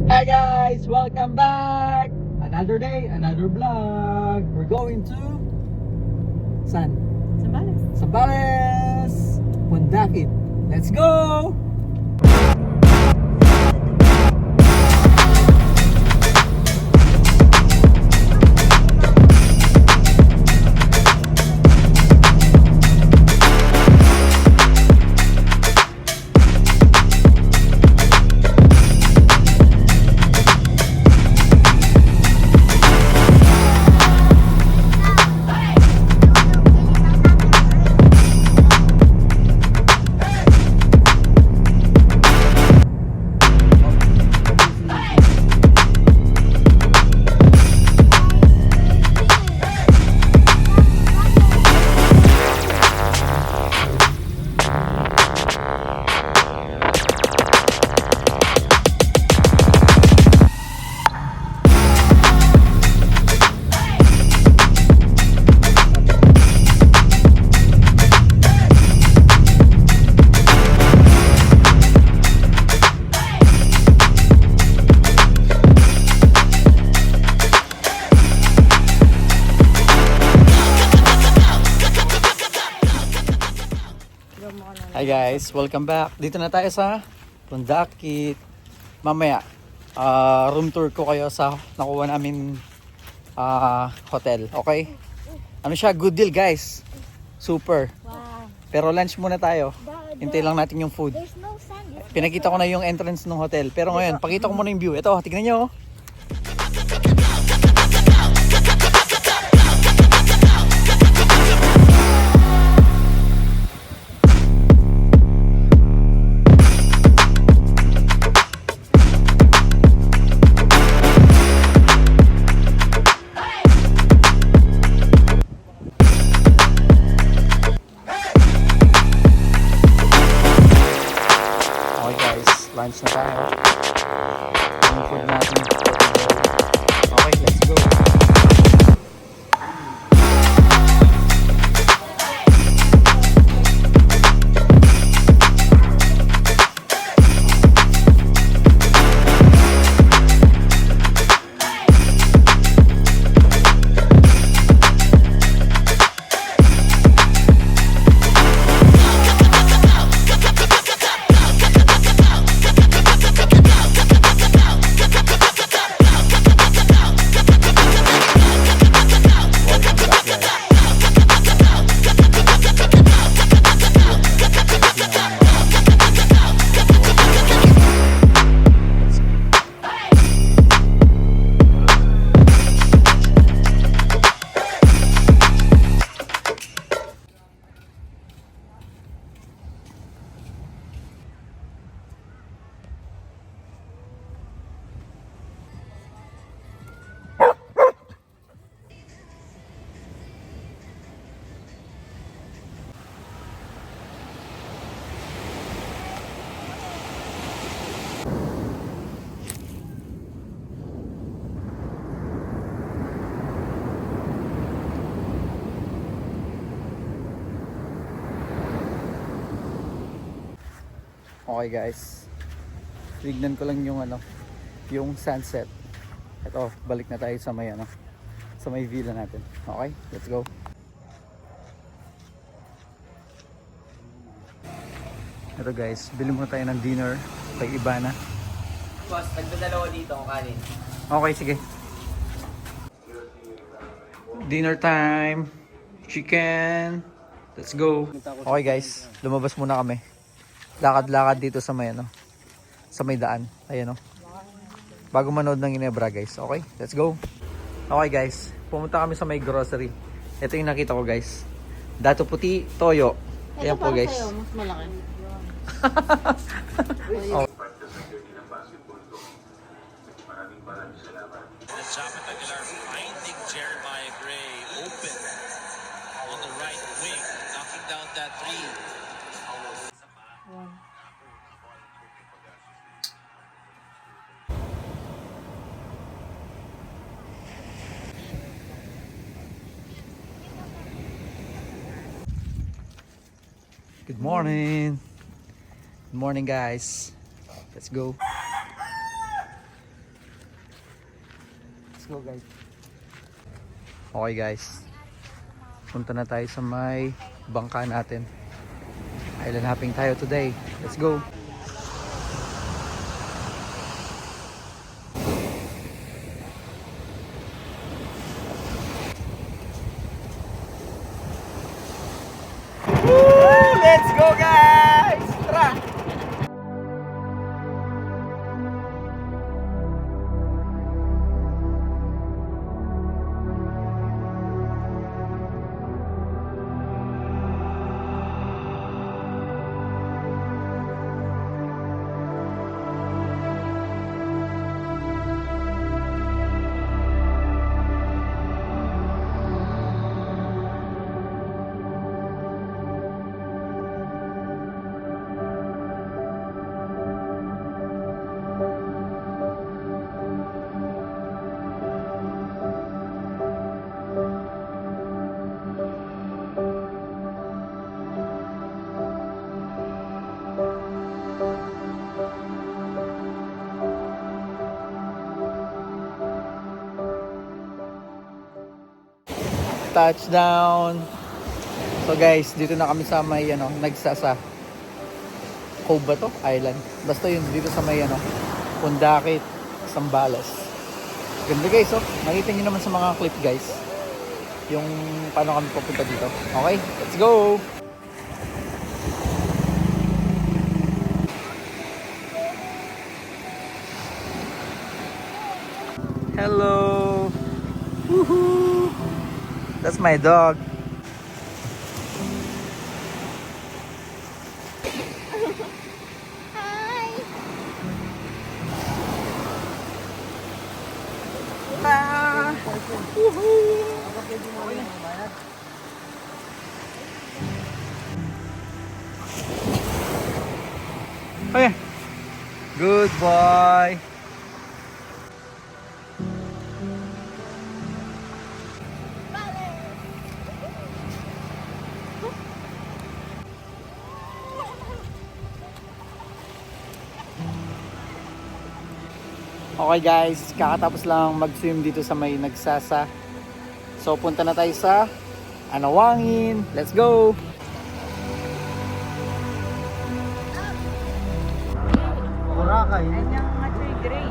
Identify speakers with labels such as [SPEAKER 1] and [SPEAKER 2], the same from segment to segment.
[SPEAKER 1] Hi guys, welcome back. Another day, another vlog. We're going to San?
[SPEAKER 2] Sambales.
[SPEAKER 1] Sambales, Pundakit. Let's go. Hi guys, welcome back. Dito na tayo sa Pundakit. Mamaya, room tour ko kayo sa nakuha namin hotel. Okay? Ano siya? Good deal guys. Super.
[SPEAKER 2] Wow.
[SPEAKER 1] Pero lunch muna tayo. Hintay lang natin yung food.
[SPEAKER 2] There's no sand.
[SPEAKER 1] Pinakita ko na yung entrance ng hotel. Pero ngayon, pakita ko muna yung view. Ito, tignan nyo. Okay guys, lunch na tayo. Yung food natin. Okay, let's go. Okay guys, tignan ko lang yung yung sunset. Ito, balik na tayo sa may sa may villa natin. Okay, let's go. Ito guys, bili muna tayo ng dinner kay Ibana.
[SPEAKER 3] Boss, nagdadalawa dito ang kanin.
[SPEAKER 1] Okay, sige. Dinner time. Chicken. Let's go. Okay guys, lumabas muna kami. Lakad-lakad dito sa may sa may daan. Ayan bago manood ng Ginebra guys. Okay, let's go. Okay guys, pumunta kami sa may grocery. Ito yung nakita ko guys. Dato puti, toyo. Ayan po guys.
[SPEAKER 2] Sa'yo, mas malaki.
[SPEAKER 1] Oh.
[SPEAKER 4] Japet Aguilar finding Jeremiah Gray open on the right wing, knocking down that three.
[SPEAKER 1] Good morning. Good morning guys. Let's go. Let's go guys. Okay guys. Punta na tayo sa may bangka natin. Island hopping tayo today. Let's go. Woo! Let's go guys! Tara! Touchdown. So guys, dito na kami sa may nagsasa Cove ba to? Island. Basta yun dito sa may Pundakit, Zambales. Ganda guys, oh. Nakita niyo naman sa mga clip guys. Yung paano kami papunta dito. Okay, let's go. Hello. Woohoo. That's my dog.
[SPEAKER 2] Hi.
[SPEAKER 1] Ah. Woohoo. Okay. Good boy. Okay guys, kakatapos lang mag-swim dito sa may Nagsasa. So punta na tayo sa Anawangin. Let's go! Boracay.
[SPEAKER 2] Ayan yung mga gray.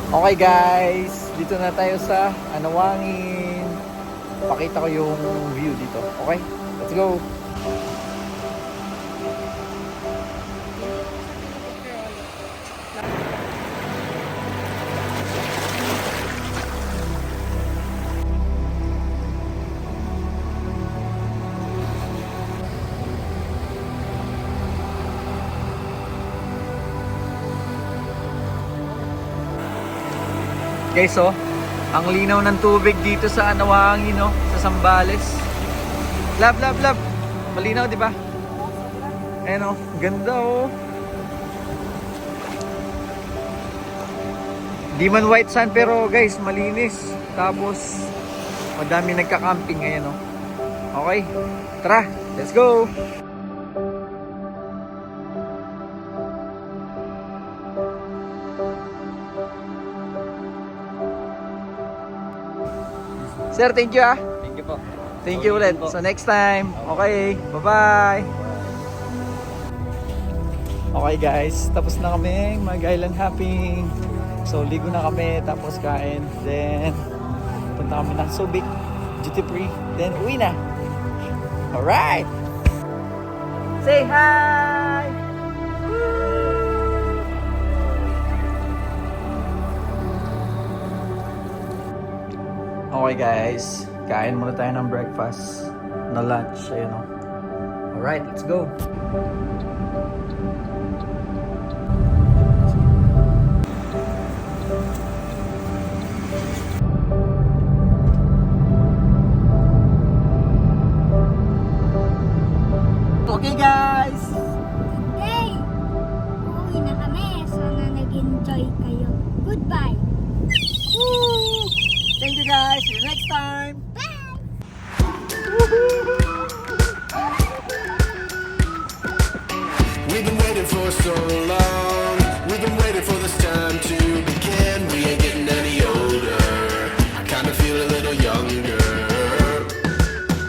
[SPEAKER 1] Okay guys, dito na tayo sa Anawangin. Pakita ko yung view dito. Okay, let's go. Guys, oh, ang linaw ng tubig dito sa Anawangin, oh, sa Zambales. Love, love, love. Malinaw, di ba? Ayan, oh, ganda, oh. Di man white sand, pero guys, malinis. Tapos, madami nagka-camping ngayon, oh. Okay, tara, let's go. Sir, thank you ah.
[SPEAKER 3] Thank you po.
[SPEAKER 1] Thank you ulit. So next time. Okay, bye-bye. Okay guys, tapos na kami mag-island hopping. So ligo na kami, tapos kain. Then, punta kami ng Subic, duty free. Then, uwi na. Alright! Say hi! Okay guys, kain muna tayo ng breakfast na lunch, ayun o. Alright, let's go. Okay guys!
[SPEAKER 2] Today, uuwi na kami. Sana nag-enjoy kayo. Goodbye.
[SPEAKER 1] Thank you guys! See you next time!
[SPEAKER 2] Bye!
[SPEAKER 5] We've been waiting for so